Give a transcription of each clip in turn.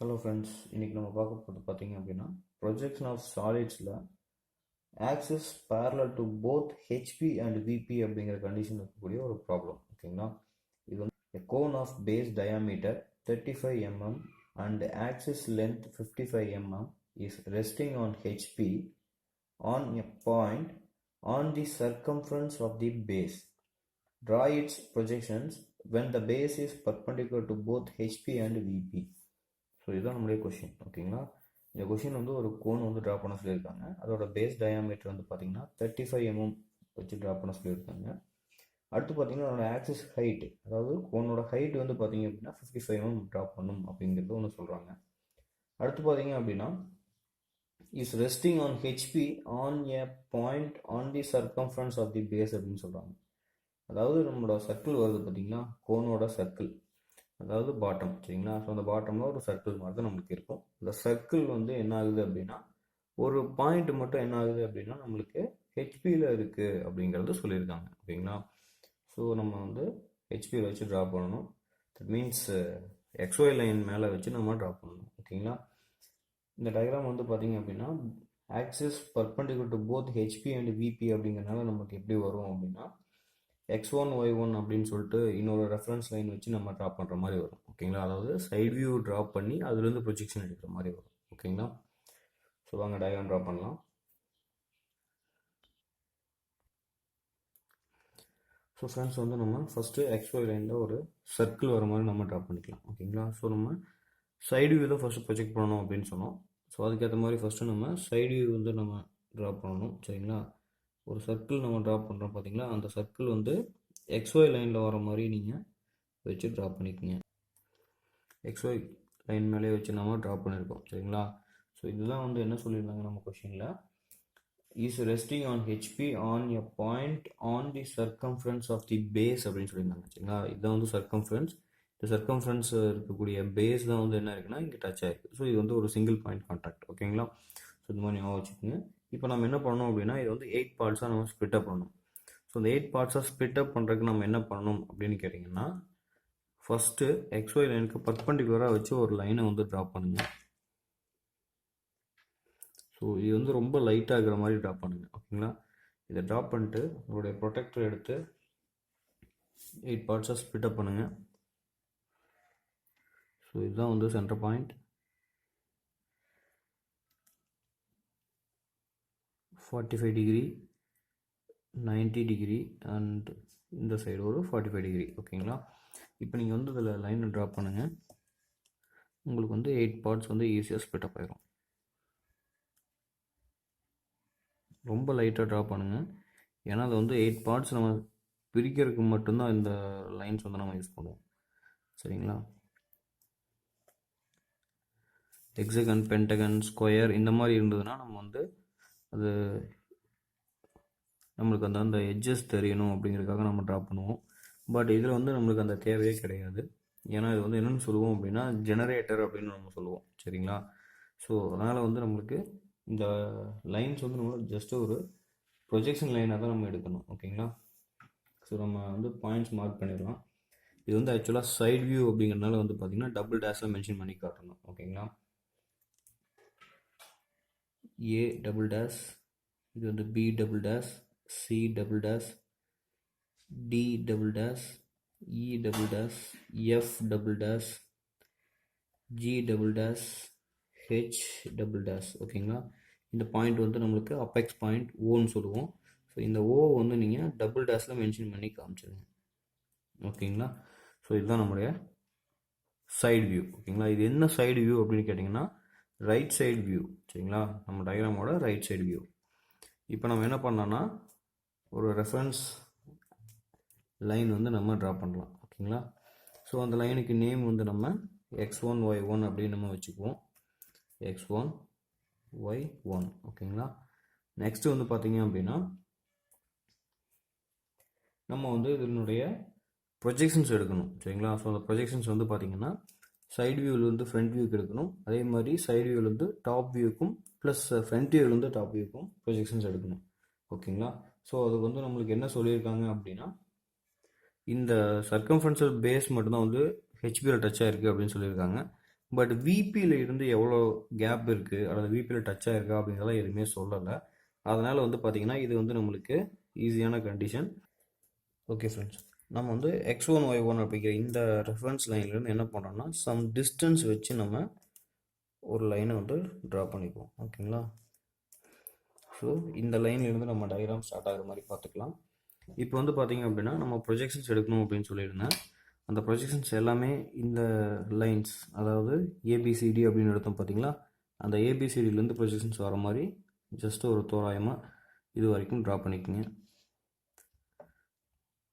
Hello friends, இன்றைக்கி நம்ம பார்க்க போகிறது பார்த்தீங்க அப்படின்னா ப்ரொஜெக்ஷன் ஆஃப் சாலிட்ஸில் axis parallel to both HP and VP அப்படிங்கிற கண்டிஷன் இருக்கக்கூடிய ஒரு ப்ராப்ளம். ஓகேங்களா, இது வந்து a cone of base diameter 35 mm and axis length 55 mm is resting on HP on a point on the circumference of the base. Draw its projections when the base is perpendicular to both HP and VP. So இதுதான் நம்மளுடைய question. ஓகேங்களா, இந்த question வந்து ஒரு cone வந்து draw பண்ண சொல்லியிருக்காங்க. அதோட பேஸ் டயாமீட்டர் வந்து பார்த்தீங்கன்னா 35 mm வச்சு ட்ரா பண்ண சொல்லியிருக்காங்க. அடுத்து பார்த்தீங்கன்னா அதோட ஆக்சிஸ் ஹைட், அதாவது கோனோட ஹைட் வந்து பார்த்தீங்க அப்படின்னா 55 mm ட்ரா பண்ணும் அப்படிங்கிறது ஒன்று சொல்கிறாங்க. அடுத்து பார்த்தீங்க அப்படின்னா is resting on HP on a point on the circumference of the base அப்படின்னு சொல்கிறாங்க. அதாவது நம்மளோட சர்க்கிள் வருது பார்த்தீங்கன்னா, கோனோட சர்க்கிள், அதாவது பாட்டம். சரிங்களா, ஸோ அந்த பாட்டமில் ஒரு சர்க்கிள் மாதிரி தான் நம்மளுக்கு இருக்கும். இந்த சர்க்கிள் வந்து என்ன ஆகுது அப்படின்னா ஒரு பாயிண்ட் மட்டும் என்ன ஆகுது அப்படின்னா நம்மளுக்கு ஹெச்பியில் இருக்குது அப்படிங்கிறது சொல்லியிருக்காங்க. ஓகேங்களா, ஸோ நம்ம வந்து ஹெச்பியில் வச்சு ட்ரா பண்ணணும். தட் மீன்ஸ் எக்ஸ்ஒய் லைன் மேலே வச்சு நம்ம ட்ரா பண்ணணும். ஓகேங்களா, இந்த டயக்ராம் வந்து பார்த்தீங்க அப்படின்னா axis perpendicular to both HP and VP அப்படிங்கிறனால நமக்கு எப்படி வரும் அப்படின்னா x1 y1 அப்படின்னு சொல்லிட்டு இன்னொரு ரெஃபரன்ஸ் லைன் வச்சு நம்ம ட்ரா பண்ணுற மாதிரி வரும். ஓகேங்களா, அதாவது சைட் வியூ ட்ரா பண்ணி அதுலேருந்து ப்ரொஜெக்ஷன் எடுக்கிற மாதிரி வரும். ஓகேங்களா, ஸோ வாங்க டயக்ராம் ட்ரா பண்ணலாம். ஸோ ஃப்ரெண்ட்ஸ் வந்து நம்ம ஃபஸ்ட்டு XY லைனில் ஒரு சர்க்கிள் வர மாதிரி நம்ம ட்ரா பண்ணிக்கலாம். ஓகேங்களா, ஸோ நம்ம சைடு வியூ தான் ஃபஸ்ட்டு ப்ரொஜெக்ட் பண்ணணும் அப்படின்னு சொன்னோம். ஸோ அதுக்கேற்ற மாதிரி ஃபஸ்ட்டு நம்ம சைடு வியூ வந்து நம்ம ட்ரா பண்ணணும். சரிங்களா, ஒரு சர்க்கிள் நம்ம ட்ரா பண்ணுறோம் பார்த்தீங்களா, அந்த சர்க்கிள் வந்து எக்ஸ்ஒய் லைனில் வர மாதிரி நீங்கள் வச்சு ட்ரா பண்ணிக்கோங்க. எக்ஸ்ஒய் லைன் மேலே வச்சு நம்ம ட்ரா பண்ணியிருக்கோம். சரிங்களா, ஸோ இதுதான் வந்து என்ன சொல்லியிருந்தாங்க நம்ம கொஷினில், is resting on HP on a point on the circumference of the base அப்படின்னு சொல்லியிருந்தாங்க. சரிங்களா, இதுதான் வந்து சர்க்கம்ஃபரன்ஸ். இந்த சர்க்கம்ஃபரன்ஸ் இருக்கக்கூடிய பேஸ் தான் வந்து என்ன இருக்குன்னா இங்கே டச் ஆகிருக்கு. ஸோ இது வந்து ஒரு சிங்கிள் பாயிண்ட் கான்டாக்ட். ஓகேங்களா, ஸோ இந்த மாதிரி ஞாபகம் வச்சுக்கோங்க. இப்போ நம்ம என்ன பண்ணணும் அப்படின்னா இது வந்து 8 பார்ட்ஸாக நம்ம ஸ்ப்ளிட் அப் பண்ணணும். ஸோ இந்த 8 பார்ட்ஸாக ஸ்ப்ளிட் அப் பண்ணுறதுக்கு நம்ம என்ன பண்ணணும் அப்படின்னு கேட்டிங்கன்னா, ஃபஸ்ட்டு XY லைனுக்கு பர்பெண்டிகுலராக வச்சு ஒரு லைனை வந்து ட்ரா பண்ணுங்க. ஸோ இது வந்து ரொம்ப லைட்டாக இருக்கிற மாதிரி ட்ரா பண்ணுங்க. ஓகேங்களா, இதை ட்ரா பண்ணிட்டு உங்களுடைய ப்ரொடெக்டர் எடுத்து 8 பார்ட்ஸாக ஸ்ப்ளிட் அப் பண்ணுங்கள். ஸோ இதுதான் வந்து centre point. 45 degree, 90 degree and இந்த சைடு ஒரு 45 டிகிரி. ஓகேங்களா, இப்போ நீங்கள் வந்து இதில் லைனை ட்ரா பண்ணுங்கள். உங்களுக்கு வந்து 8 பார்ட்ஸ் வந்து ஈஸியாக ஸ்ப்ளிட் அப் ஆயிரும். ரொம்ப லைட்டாக ட்ரா பண்ணுங்கள், ஏன்னா அது வந்து 8 பார்ட்ஸ் நம்ம பிரிக்கிறதுக்கு மட்டும்தான் இந்த லைன்ஸ் வந்து நம்ம யூஸ் பண்ணுவோம். சரிங்களா, ஹெக்ஸகன், பென்டகன், ஸ்கொயர் இந்த மாதிரி இருந்ததுன்னா நம்ம வந்து அது நம்மளுக்கு அந்த எட்ஜஸ் தெரியணும் அப்படிங்கிறதுக்காக நம்ம ட்ரா பண்ணுவோம். பட் இதில் வந்து நம்மளுக்கு அந்த தேவையே கிடையாது. ஏன்னா இது வந்து என்னென்னு சொல்லுவோம் அப்படின்னா ஜெனரேட்டர் அப்படின்னு நம்ம சொல்லுவோம். சரிங்களா, ஸோ அதனால் வந்து நம்மளுக்கு இந்த லைன்ஸ் வந்து நம்ம ஜஸ்ட் ஒரு ப்ரொஜெக்ஷன் லைனாக தான் நம்ம எடுக்கணும். ஓகேங்களா, ஸோ நம்ம வந்து பாயிண்ட்ஸ் மார்க் பண்ணிடலாம். இது வந்து ஆக்சுவலாக சைட் வியூ அப்படிங்கிறதுனால வந்து பார்த்திங்கன்னா டபுள் டேஷில் மென்ஷன் பண்ணி காட்டணும். ஓகேங்களா, A டபுள் டேஷ், இது வந்து B double dash, C double dash, D double dash, E double dash, F double dash, G double dash, H double dash. ஓகேங்களா, இந்த பாயிண்ட் வந்து நம்மளுக்கு அப்பெக்ஸ் பாயிண்ட் ஓன்னு சொல்லுவோம். ஸோ இந்த ஓ வந்து நீங்கள் டபுள் டேஷில் மென்ஷன் பண்ணி காமிச்சிருங்க. ஓகேங்களா, ஸோ இதுதான் நம்முடைய சைடு வியூ. ஓகேங்களா, இது என்ன சைடு வியூ அப்படின்னு கேட்டிங்கன்னா ரைட் சைடு வியூ. சரிங்களா, நம்ம டயக்ராமோட ரைட் சைடு வியூ. இப்போ நம்ம என்ன பண்ணோன்னா ஒரு ரெஃபரன்ஸ் லைன் வந்து நம்ம ட்ரா பண்ணலாம். ஓகேங்களா, ஸோ அந்த லைனுக்கு நேம் வந்து நம்ம x1 y1 அப்படின்னு நம்ம வச்சுக்குவோம். x1 y1. ஓகேங்களா, நெக்ஸ்ட்டு வந்து பார்த்தீங்க அப்படின்னா நம்ம வந்து இதனுடைய ப்ரொஜெக்ஷன்ஸ் எடுக்கணும். சரிங்களா, ஸோ அந்த ப்ரொஜெக்ஷன்ஸ் வந்து பார்த்தீங்கன்னா சைடு வியூவிலேருந்து ஃப்ரண்ட் வியூக்கு எடுக்கணும். அதே மாதிரி சைடு வியூவிலேருந்து டாப் வியூக்கும் ப்ளஸ் ஃப்ரண்ட் வியூவிலேருந்து டாப் வியூக்கும் ப்ரொஜெக்ஷன்ஸ் எடுக்கணும். ஓகேங்களா, ஸோ அது வந்து நம்மளுக்கு என்ன சொல்லியிருக்காங்க அப்படின்னா இந்த சர்க்கம்ஃபரன்ஷியல் பேஸ் மட்டும்தான் வந்து ஹெச்பியில் டச் ஆகிருக்கு அப்படின்னு சொல்லியிருக்காங்க. பட் விபியில் இருந்து எவ்வளோ கேப் இருக்குது அல்லது விபியில் டச் ஆயிருக்கா அப்படிங்கிறதெல்லாம் எதுவுமே சொல்லலை. அதனால் வந்து பார்த்திங்கன்னா இது வந்து நம்மளுக்கு ஈஸியான கண்டிஷன். ஓகே ஃப்ரெண்ட்ஸ், நம்ம வந்து x1 y1 அப்படிங்கிற இந்த ரெஃபரன்ஸ் லைன்லேருந்து என்ன பண்ணுறோம்னா சம் டிஸ்டன்ஸ் வச்சு நம்ம ஒரு லைனை வந்து ட்ரா பண்ணிக்குவோம். ஓகேங்களா? ஸோ இந்த லைன்லேருந்து நம்ம டயக்ராம் ஸ்டார்ட் ஆகிற மாதிரி பார்த்துக்கலாம். இப்போ வந்து பார்த்திங்க அப்படின்னா நம்ம ப்ரொஜெக்ஷன்ஸ் எடுக்கணும் அப்படின்னு சொல்லியிருந்தேன். அந்த ப்ரொஜெக்ஷன்ஸ் எல்லாமே இந்த லைன்ஸ், அதாவது ஏபிசிடி அப்படின்னு எடுத்தோம் பார்த்தீங்களா, அந்த ஏபிசிடிலேருந்து ப்ரொஜெக்ஷன்ஸ் வர மாதிரி ஜஸ்ட் ஒரு தோராயமாக இது வரைக்கும் ட்ரா பண்ணிக்கோங்க.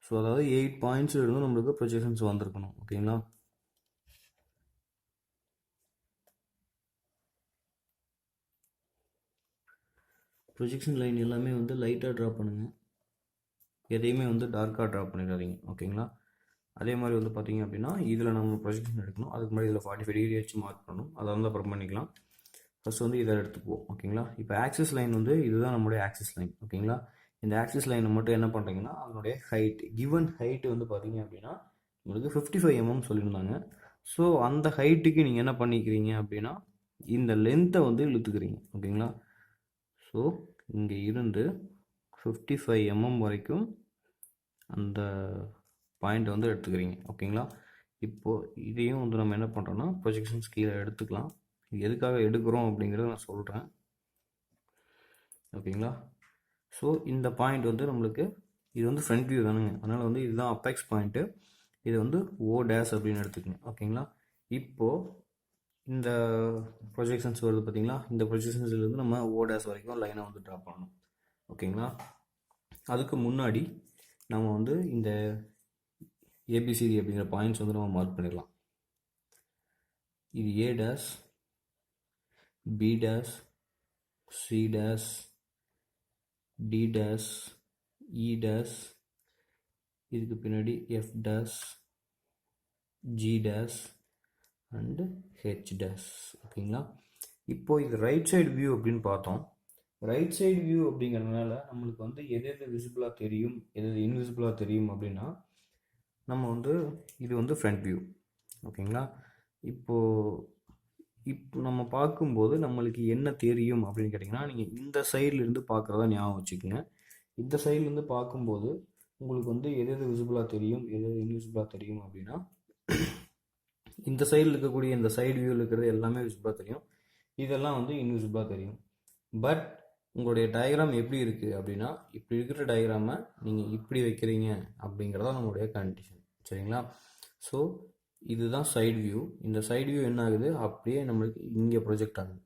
ஸோ அதாவது 8 பாயிண்ட்ஸ் இருந்து நம்மளுக்கு ப்ரொஜெக்ஷன்ஸ் வந்திருக்கணும். ஓகேங்களா? ப்ரொஜெக்ஷன் லைன் எல்லாமே வந்து லைட்டாக ட்ரா பண்ணுங்கள், எதையுமே வந்து டார்க்காக ட்ரா பண்ணிடாதீங்க. ஓகேங்களா? அதே மாதிரி வந்து பார்த்திங்க அப்படின்னா இதில் நம்ம ப்ரொஜெக்ஷன் எடுக்கணும். அதுக்கு முன்னாடி இதில் 45 டிகிரி வச்சு மார்க் பண்ணணும். அதை வந்து அப்புறம் பண்ணிக்கலாம். ஃபஸ்ட் வந்து இதை எடுத்துக்குவோம். ஓகேங்களா? இப்போ ஆக்சிஸ் லைன் வந்து இதுதான் நம்மளுடைய ஆக்சிஸ் லைன். ஓகேங்களா? இந்த ஆக்சிஸ் லைனை மட்டும் என்ன பண்ணுறீங்கன்னா அதனுடைய ஹைட், கிவன் ஹைட்டு வந்து பார்த்திங்க அப்படின்னா உங்களுக்கு 55 mm சொல்லியிருந்தாங்க. ஸோ அந்த ஹைட்டுக்கு நீங்கள் என்ன பண்ணிக்கிறீங்க அப்படின்னா இந்த லென்த்தை வந்து இழுத்துக்கிறீங்க. ஓகேங்களா? ஸோ இங்கே இருந்து 55 mm வரைக்கும் அந்த பாயிண்ட் வந்து எடுத்துக்கிறீங்க. ஓகேங்களா? இப்போது இதையும் வந்து நம்ம என்ன பண்ணுறோன்னா ப்ரொஜெக்ஷன்ஸ் கீழே எடுத்துக்கலாம். இது எதுக்காக எடுக்கிறோம் அப்படிங்கிறத நான் சொல்கிறேன். ஓகேங்களா? ஸோ இந்த பாயிண்ட் வந்து நம்மளுக்கு இது வந்து ஃப்ரண்ட் வியூ தானுங்க, அதனால் வந்து இதுதான் அப்பெக்ஸ் பாயிண்ட்டு. இது வந்து ஓ டேஷ் அப்படின்னு எடுத்துக்கங்க. ஓகேங்களா? இப்போது இந்த ப்ரொஜெக்ஷன்ஸ் வருது பார்த்தீங்களா, இந்த ப்ரொஜெக்ஷன்ஸ்லேருந்து நம்ம ஓ டேஷ் வரைக்கும் லைனை வந்து ட்ரா பண்ணணும். ஓகேங்களா? அதுக்கு முன்னாடி நம்ம வந்து இந்த ஏபிசிடி அப்படிங்கிற பாயிண்ட்ஸ் வந்து நம்ம மார்க் பண்ணிடலாம். இது A dash, B dash, C dash, D dash, E dash, இதுக்கு பின்னாடி F dash, G dash and H dash. ஓகேங்களா? இப்போது இது ரைட் சைடு வியூ அப்படின்னு பார்த்தோம். ரைட் சைடு வியூ அப்படிங்கிறதுனால நம்மளுக்கு வந்து எது எது விசிபிளாக தெரியும், எது எது இன்விசிபிளாக தெரியும் அப்படின்னா நம்ம வந்து இது வந்து ஃப்ரண்ட் வியூ. ஓகேங்களா? இப்போ நம்ம பார்க்கும்போது நம்மளுக்கு என்ன தெரியும் அப்படின்னு கேட்டிங்கன்னா நீங்கள் இந்த சைட்லேருந்து பார்க்குறதா ஞாபகம் வச்சுக்கோங்க. இந்த சைட்லேருந்து பார்க்கும்போது உங்களுக்கு வந்து எது எது விசிபிளாக தெரியும், எது எது இன்விசிபிளாக தெரியும் அப்படின்னா இந்த சைடில் இருக்கக்கூடிய இந்த சைடு வியூவில் இருக்கிறது எல்லாமே விசிபிளாக தெரியும், இதெல்லாம் வந்து இன்விசிபிளாக தெரியும். பட் உங்களுடைய டயக்ராம் எப்படி இருக்குது அப்படின்னா இப்படி இருக்கிற டயக்ராமை நீங்கள் இப்படி வைக்கிறீங்க அப்படிங்கிறதா நம்மளுடைய கண்டிஷன். சரிங்களா? ஸோ இதுதான் சைடு வியூ. இந்த சைடு வியூ என்ன ஆகுது அப்படியே நம்மளுக்கு இங்கே ப்ரொஜெக்ட் ஆகுது.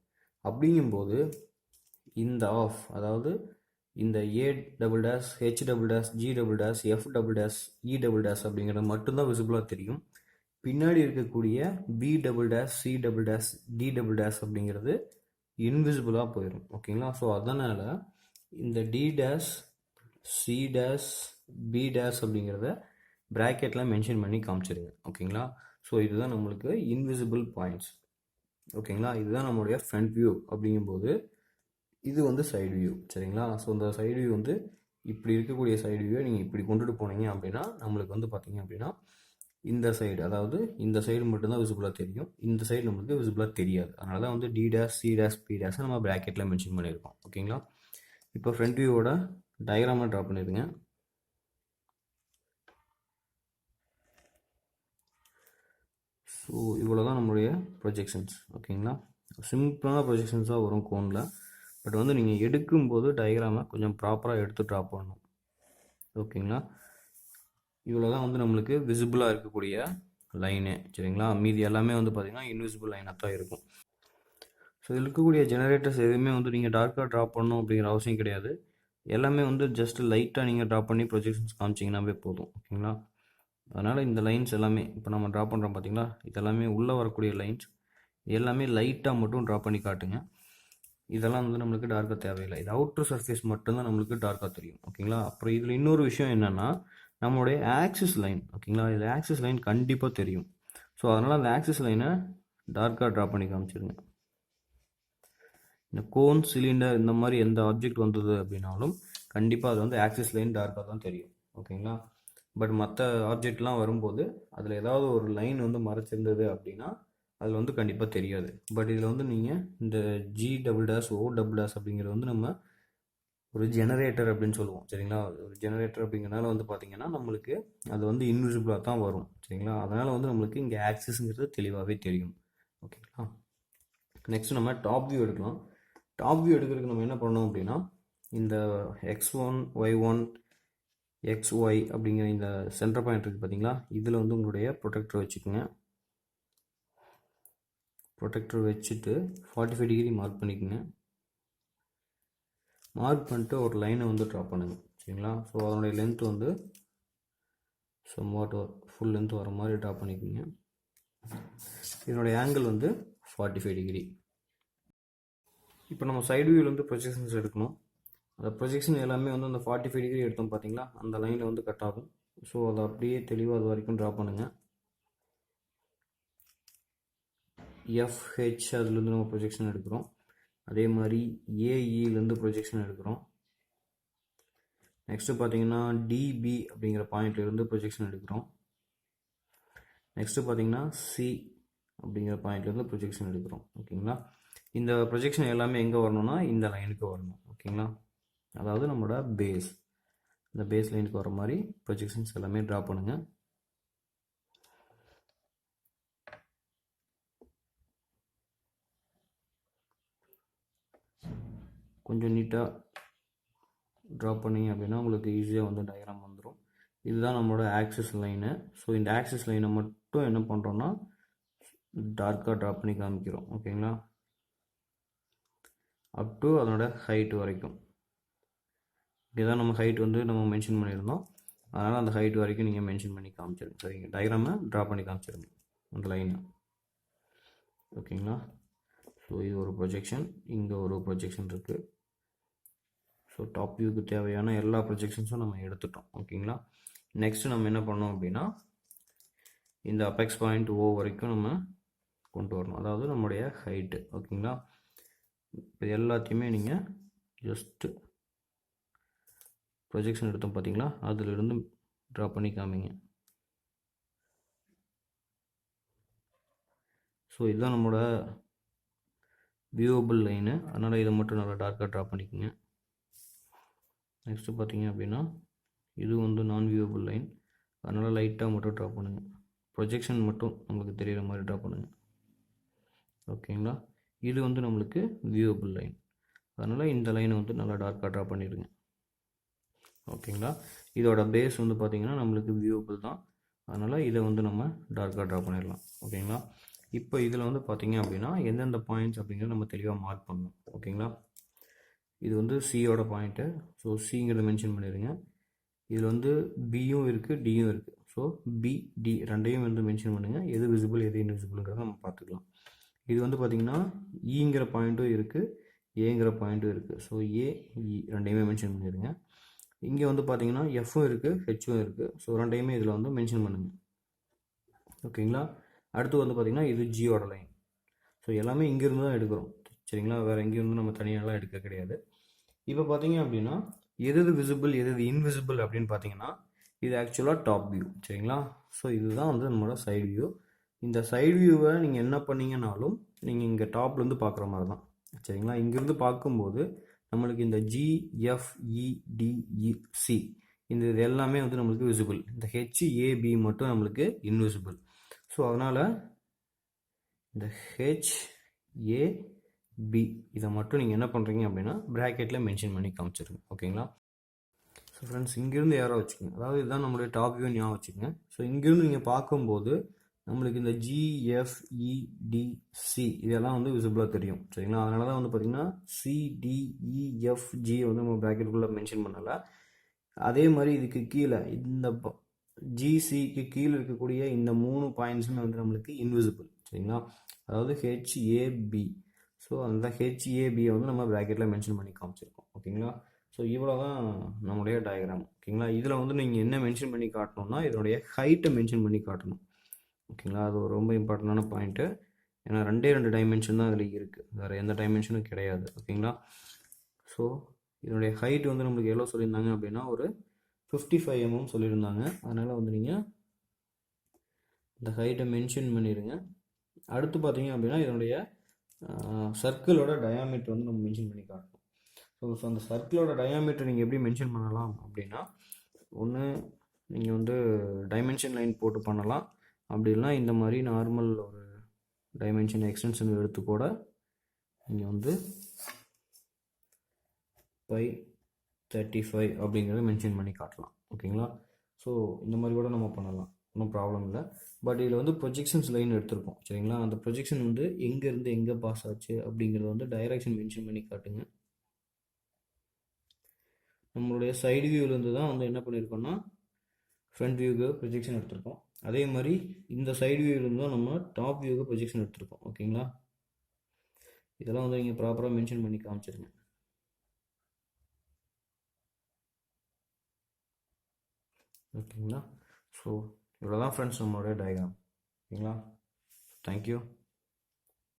அப்படிங்கும்போது இந்த ஆஃப், அதாவது இந்த A double dash, H double dash, G double dash, F double dash, E double dash அப்படிங்கிறது மட்டும்தான் விசிபிளாக தெரியும். பின்னாடி இருக்கக்கூடிய B double dash, C double dash, D double dash அப்படிங்கிறது இன்விசிபிளாக போயிடும். ஓகேங்களா? ஸோ அதனால் இந்த D dash, C dash, B dash அப்படிங்கிறத ப்ராக்கெட்லாம் மென்ஷன் பண்ணி காமிச்சிருங்க. ஓகேங்களா? ஸோ இதுதான் நம்மளுக்கு இன்விசிபிள் பாயிண்ட்ஸ். ஓகேங்களா? இதுதான் நம்மளுடைய ஃப்ரண்ட் வியூ. அப்படிங்கும்போது இது வந்து சைடு வியூ. சரிங்களா? ஸோ இந்த சைடு வியூ வந்து இப்படி இருக்கக்கூடிய சைடு வியூவை நீங்கள் இப்படி கொண்டுட்டு போனீங்க அப்படின்னா நம்மளுக்கு வந்து பார்த்தீங்க அப்படின்னா இந்த சைடு, அதாவது இந்த சைடு மட்டும்தான் விசிபிளாக தெரியும், இந்த சைடு நம்மளுக்கு விசிபிளாக தெரியாது. அதனால தான் வந்து D dash, C dash, B dash நம்ம ப்ராக்கெட்டில் மென்ஷன் பண்ணியிருக்கோம். ஓகேங்களா? இப்போ ஃப்ரண்ட் வியூவோட டயக்ராமை ட்ரா பண்ணிடுங்க. ஸோ இவ்வளோ தான் நம்மளுடைய ப்ரொஜெக்ஷன்ஸ். ஓகேங்களா? சிம்பிளான ப்ரொஜெக்ஷன்ஸாக வரும் கோனில். பட் வந்து நீங்கள் எடுக்கும்போது டயக்ராமை கொஞ்சம் ப்ராப்பராக எடுத்து ட்ரா பண்ணணும். ஓகேங்களா? இவ்வளோ தான் வந்து நம்மளுக்கு விசிபிளாக இருக்கக்கூடிய லைனு. சரிங்களா? மீதி எல்லாமே வந்து பார்த்திங்கன்னா இன்விசிபிள் லைனாக தான் இருக்கும். ஸோ இதில் இருக்கக்கூடிய ஜெனரேட்டர்ஸ் எதுவுமே வந்து நீங்கள் டார்க்காக ட்ரா பண்ணணும் அப்படிங்கிற அவசியம் கிடையாது. எல்லாமே வந்து ஜஸ்ட் லைட்டாக நீங்கள் ட்ரா பண்ணி ப்ரொஜெக்ஷன்ஸ் காமிச்சிங்கன்னாவே போதும். ஓகேங்களா? அதனால் இந்த லைன்ஸ் எல்லாமே இப்போ நம்ம ட்ரா பண்ணுறோம் பார்த்தீங்களா, இதெல்லாமே உள்ளே வரக்கூடிய லைன்ஸ் எல்லாமே லைட்டாக மட்டும் ட்ரா பண்ணி காட்டுங்க. இதெல்லாம் வந்து நம்மளுக்கு டார்க்காக தேவையில்லை. இது அவுட்ரு சர்ஃபேஸ் மட்டும்தான் நம்மளுக்கு டார்க்காக தெரியும். ஓகேங்களா? அப்புறம் இதில் இன்னொரு விஷயம் என்னென்னா நம்மளுடைய ஆக்சிஸ் லைன். ஓகேங்களா? இதில் ஆக்சிஸ் லைன் கண்டிப்பாக தெரியும். ஸோ அதனால் அந்த ஆக்சிஸ் லைனை டார்க்காக ட்ரா பண்ணி காமிச்சிருங்க. இந்த கோன், சிலிண்டர் இந்த மாதிரி எந்த ஆப்ஜெக்ட் வந்தது அப்படின்னாலும் கண்டிப்பாக அது வந்து ஆக்சிஸ் லைன் டார்க்காக தான் தெரியும். ஓகேங்களா? பட் மற்ற ஆப்ஜெக்ட்லாம் வரும்போது அதில் ஏதாவது ஒரு லைன் வந்து மறைச்சிருந்தது அப்படின்னா அதில் வந்து கண்டிப்பாக தெரியாது. பட் இதில் வந்து நீங்கள் இந்த G double dash O double dash அப்படிங்கிறது வந்து நம்ம ஒரு ஜெனரேட்டர் அப்படின்னு சொல்லுவோம். சரிங்களா? ஒரு ஜெனரேட்டர் அப்படிங்கிறனால வந்து பார்த்தீங்கன்னா நம்மளுக்கு அது வந்து இன்விசிபிளாக தான் வரும். சரிங்களா? அதனால் வந்து நம்மளுக்கு இங்கே ஆக்சிஸ்ங்கிறது தெளிவாகவே தெரியும். ஓகேங்களா? நெக்ஸ்ட் நம்ம டாப் வியூ எடுக்கலாம். டாப் வியூ எடுக்கிறதுக்கு நம்ம என்ன பண்ணோம் அப்படின்னா, இந்த x1 y1 xy அப்படிங்கிற இந்த சென்டர் பாயிண்ட் இருக்குது பார்த்தீங்களா, இதில் வந்து உங்களுடைய ப்ரொடெக்டர் வச்சுக்கோங்க. ப்ரொடெக்டர் வச்சுட்டு 45 டிகிரி மார்க் பண்ணிக்கோங்க. மார்க் பண்ணிட்டு ஒரு லைனை வந்து ட்ரா பண்ணுங்க. சரிங்களா? ஸோ அதனுடைய லென்த் வந்து சம்வாட் ஃபுல் லென்த் வர மாதிரி ட்ரா பண்ணிக்கோங்க. இதனுடைய ஆங்கிள் வந்து 45 டிகிரி. இப்போ நம்ம சைடு வியூவில் வந்து ப்ரொஜெக்ஷன்ஸ் எடுக்கணும். அந்த ப்ரொஜெக்ஷன் எல்லாமே வந்து அந்த 45 டிகிரி எடுத்தோம் பார்த்தீங்களா, அந்த லைனில் வந்து கட் ஆகும். ஸோ அதை அப்படியே தெளிவாக அது வரைக்கும் ட்ரா பண்ணுங்கள். FH அதுலேருந்து நம்ம ப்ரொஜெக்ஷன் எடுக்கிறோம். அதே மாதிரி AEலேருந்து ப்ரொஜெக்ஷன் எடுக்கிறோம். நெக்ஸ்ட்டு பார்த்தீங்கன்னா DB அப்படிங்கிற பாயிண்ட்லேருந்து ப்ரொஜெக்ஷன் எடுக்கிறோம். நெக்ஸ்ட்டு பார்த்தீங்கன்னா C அப்படிங்கிற பாயிண்ட்லேருந்து ப்ரொஜெக்ஷன் எடுக்கிறோம். ஓகேங்களா? இந்த ப்ரொஜெக்ஷன் எல்லாமே எங்கே வரணும்னா இந்த லைனுக்கு வரணும். ஓகேங்களா? அதாவது நம்மளோட பேஸ், இந்த பேஸ் லைனுக்கு வர மாதிரி ப்ரொஜெக்ஷன்ஸ் எல்லாமே ட்ரா பண்ணுங்கள். கொஞ்சம் நீட்டாக ட்ரா பண்ணிங்க அப்படின்னா உங்களுக்கு ஈஸியாக வந்து டயக்ராம் வந்துடும். இதுதான் நம்மளோட ஆக்சிஸ் லைனு. ஸோ இந்த ஆக்சிஸ் லைனை மட்டும் என்ன பண்ணுறோன்னா டார்க்காக ட்ரா பண்ணி காமிக்கிறோம். ஓகேங்களா? அப் டு அதனோட ஹைட் வரைக்கும். இதுதான் நம்ம ஹைட் வந்து நம்ம மென்ஷன் பண்ணியிருந்தோம். அதனால் அந்த ஹைட் வரைக்கும் நீங்கள் மென்ஷன் பண்ணி காமிச்சிருங்க. சரிங்க, டயக்ராமை ட்ரா பண்ணி காமிச்சிருங்க அந்த லைனை. ஓகேங்களா? ஸோ இது ஒரு ப்ரொஜெக்ஷன், இங்கே ஒரு ப்ரொஜெக்ஷன் இருக்குது. ஸோ டாப் வியூக்கு தேவையான எல்லா ப்ரொஜெக்ஷன்ஸும் நம்ம எடுத்துட்டோம். ஓகேங்களா? நெக்ஸ்ட்டு நம்ம என்ன பண்ணோம் அப்படின்னா இந்த அபெக்ஸ் பாயிண்ட் O வரைக்கும் நம்ம கொண்டு வரணும், அதாவது நம்முடைய ஹைட்டு. ஓகேங்களா? இப்போ எல்லாத்தையுமே நீங்கள் ஜஸ்ட்டு ப்ரொஜெக்ஷன் எடுத்தோம் பார்த்தீங்களா, அதிலிருந்து ட்ரா பண்ணி காமிங்க. ஸோ இதுதான் நம்மளோட வியூவபிள் லைனு, அதனால் இதை மட்டும் நல்லா டார்க்காக ட்ரா பண்ணிக்கோங்க. நெக்ஸ்ட்டு பார்த்தீங்க அப்படின்னா இது வந்து நான் வியூவபிள் லைன், அதனால் லைட்டாக மட்டும் ட்ரா பண்ணுங்கள். ப்ரொஜெக்ஷன் மட்டும் நம்மளுக்கு தெரிகிற மாதிரி ட்ரா பண்ணுங்கள். ஓகேங்களா? இது வந்து நம்மளுக்கு வியூவபிள் லைன், அதனால் இந்த லைனை வந்து நல்லா டார்க்காக ட்ரா பண்ணிடுங்க. ஓகேங்களா? இதோட பேஸ் வந்து பார்த்திங்கன்னா நம்மளுக்கு வியூவபிள் தான், அதனால் இதை வந்து நம்ம டார்க்காக ட்ரா பண்ணிடலாம். ஓகேங்களா? இப்போ இதில் வந்து பார்த்திங்க அப்படின்னா எந்தெந்த பாயிண்ட்ஸ் அப்படிங்கிறத நம்ம தெளிவாக மார்க் பண்ணணும். ஓகேங்களா? இது வந்து சியோட பாயிண்ட்டு. ஸோ சிங்கிறத மென்ஷன் பண்ணிடுங்க. இதில் வந்து பியும் இருக்குது, டியும் இருக்குது. ஸோ பி, டி ரெண்டையும் வந்து மென்ஷன் பண்ணுங்கள். எது விசிபிள் எது இன்விசிபிள்ங்கிறத நம்ம பார்த்துக்கலாம். இது வந்து பார்த்திங்கன்னா ஈங்கிற பாயிண்ட்டும் இருக்குது, ஏங்கிற பாயிண்ட்டும் இருக்குது. ஸோ ஏ, இ ரெண்டையுமே மென்ஷன் பண்ணிடுங்க. இங்கே வந்து பார்த்திங்கன்னா எஃப்பும் இருக்குது, ஹெச்சும் இருக்குது. ஸோ ரெண்டையுமே இதில் வந்து மென்ஷன் பண்ணுங்கள். ஓகேங்களா? அடுத்து வந்து பார்த்திங்கன்னா இது ஜியோட லைன். ஸோ எல்லாமே இங்கேருந்து தான் எடுக்கிறோம். சரிங்களா? வேறு எங்கேருந்து நம்ம தனியாலாம் எடுக்க கிடையாது. இப்போ பார்த்தீங்க அப்படின்னா எது விசிபிள் எது இன்விசிபிள் அப்படின்னு பார்த்தீங்கன்னா இது ஆக்சுவலாக டாப் வியூ. சரிங்களா? ஸோ இதுதான் வந்து நம்மளோட சைடு வியூ. இந்த சைடு வியூவை நீங்கள் என்ன பண்ணீங்கன்னாலும் நீங்கள் இங்கே டாப்லேருந்து பார்க்குற மாதிரி தான். சரிங்களா? இங்கேருந்து பார்க்கும்போது நம்மளுக்கு இந்த GFEDEC இந்த இது எல்லாமே வந்து நம்மளுக்கு விசிபிள். இந்த HAB மட்டும் நம்மளுக்கு இன்விசிபிள். ஸோ அதனால் இந்த HAB இதை மட்டும் நீங்கள் என்ன பண்ணுறீங்க அப்படின்னா ப்ராக்கெட்டில் மென்ஷன் பண்ணி காமிச்சிருங்க. ஓகேங்களா? ஸோ ஃப்ரெண்ட்ஸ் இங்கேருந்து யாரோ வச்சுக்கோங்க, அதாவது இதுதான் நம்மளுடைய டாப் வியூ ஞாபகம் வச்சுக்கோங்க. ஸோ இங்கேருந்து நீங்கள் பார்க்கும்போது நம்மளுக்கு இந்த GFEDC இதெல்லாம் வந்து விசிபிளாக தெரியும். சரிங்களா? அதனால தான் வந்து பார்த்திங்கன்னா CDEFG வந்து நம்ம ப்ராக்கெட்டுக்குள்ளே மென்ஷன் பண்ணலை. அதே மாதிரி இதுக்கு கீழே இந்த GCக்கு கீழே இருக்கக்கூடிய இந்த 3 பாயிண்ட்ஸுமே வந்து நம்மளுக்கு இன்விசிபிள். சரிங்களா? அதாவது HAB. ஸோ அந்த HABயை வந்து நம்ம ப்ராக்கெட்டில் மென்ஷன் பண்ணி காமிச்சிருக்கோம். ஓகேங்களா? ஸோ இவ்வளோ தான் நம்மளுடைய டயக்ராம். ஓகேங்களா? இதில் வந்து நீங்கள் என்ன மென்ஷன் பண்ணி காட்டணும்னா இதனுடைய ஹைட்டை மென்ஷன் பண்ணி காட்டணும். ஓகேங்களா? அது ஒரு ரொம்ப இம்பார்ட்டண்டான பாயிண்ட்டு. ஏன்னா 2 டைமென்ஷன் தான் அதில் இருக்குது, வேறு எந்த டைமென்ஷனும் கிடையாது. ஓகேங்களா? ஸோ இதனுடைய ஹைட் வந்து நம்மளுக்கு எவ்வளோ சொல்லியிருந்தாங்க அப்படின்னா ஒரு 55 mm சொல்லியிருந்தாங்க. அதனால் வந்து நீங்கள் இந்த ஹைட்டை மென்ஷன் பண்ணிடுங்க. அடுத்து பார்த்தீங்க அப்படின்னா இதனுடைய சர்க்கிளோட டயாமீட்டர் வந்து நம்ம மென்ஷன் பண்ணி காட்டணும். ஸோ அந்த சர்க்கிளோட டயாமீட்டர் நீங்கள் எப்படி மென்ஷன் பண்ணலாம் அப்படின்னா, ஒன்று நீங்கள் வந்து டைமென்ஷன் லைன் போட்டு பண்ணலாம். அப்படி இல்லைனா இந்த மாதிரி நார்மல் ஒரு டைமென்ஷன் எக்ஸ்டென்ஷன் எடுத்து கூட நீங்கள் வந்து பை 35 அப்படிங்கிறத மென்ஷன் பண்ணி காட்டலாம். ஓகேங்களா? ஸோ இந்த மாதிரி கூட நம்ம பண்ணலாம், ஒன்றும் ப்ராப்ளம் இல்லை. பட் இதில் வந்து ப்ரொஜெக்ஷன்ஸ் லைன் எடுத்திருக்கோம் சரிங்களா? அந்த ப்ரொஜெக்ஷன் வந்து எங்கேருந்து எங்கே பாஸ் ஆச்சு அப்படிங்கிறத வந்து டைரக்ஷன் மென்ஷன் பண்ணி காட்டுங்க. நம்மளுடைய சைடு வியூவிலேருந்து தான் வந்து என்ன பண்ணியிருக்கோம்னா ஃப்ரண்ட் வியூக்கு ப்ரொஜெக்ஷன் எடுத்திருக்கோம். அதே மாதிரி இந்த சைடு வியூவிலேருந்து தான் நம்ம டாப் வியூக்கு ப்ரொஜெக்ஷன் எடுத்திருக்கோம். ஓகேங்களா? இதெல்லாம் வந்து நீங்கள் ப்ராப்பராக மென்ஷன் பண்ணி காமிச்சிருங்க. ஓகேங்களா? ஸோ இவ்வளோ தான் ஃப்ரெண்ட்ஸ் நம்மளுடைய டயக்ராம். ஓகேங்களா? தேங்க்யூ.